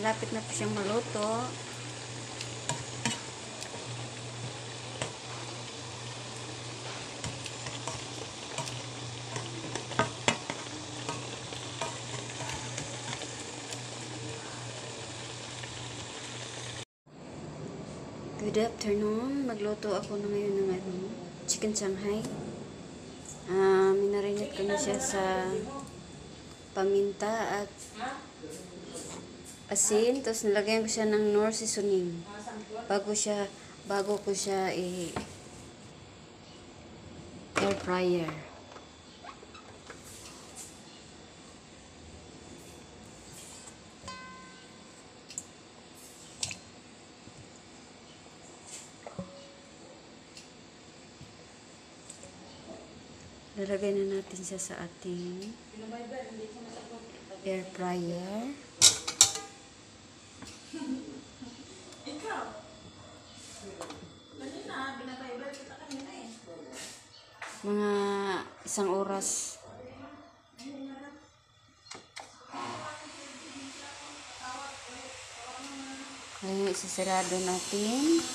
Malapit na po siyang maluto. Good afternoon. Magluto ako na ngayon ng chicken Shanghai. Minarinate ko na siya sa paminta at asin. Tapos nilagyan ko siya ng Knorr seasoning. Bago ko siya air fryer. Lalagay na natin siya sa ating air fryer. Mga 1 oras. Ngayon, isasarado natin.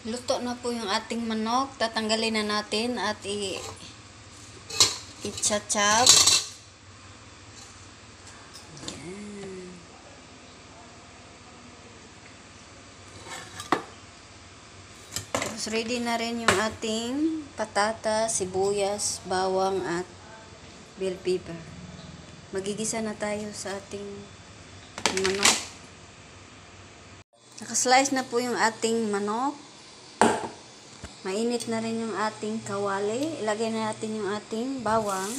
Luto na po yung ating manok. Tatanggalin na natin at i-chop. Yan. Tapos ready na rin yung ating patatas, sibuyas, bawang at bell pepper. Magigisa na tayo sa ating manok. Nakaslice na po yung ating manok. Mainit na rin yung ating kawali. Ilagay na natin yung ating bawang.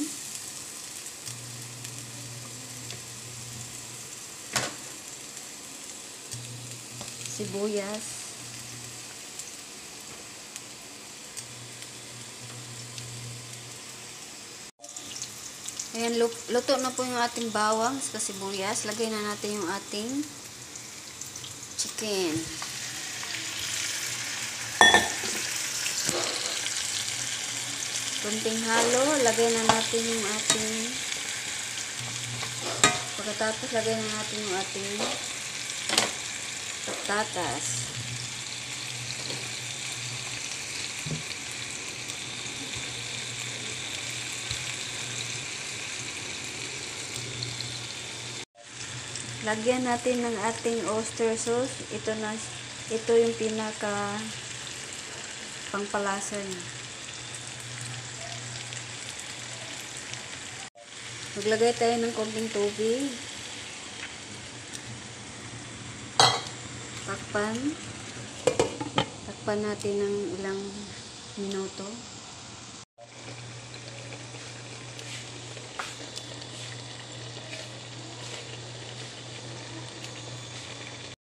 Sibuyas. Ayan, luto na po yung ating bawang sa sibuyas. Lagay na natin yung ating chicken. Kunting halo, lagay na natin yung ating pagkatapos lagay na natin yung ating patatas. Lagyan natin ng ating oyster sauce. Ito yung pinaka pangpalasa niya. Maglagay tayo ng konting tubig. Takpan natin ng ilang minuto.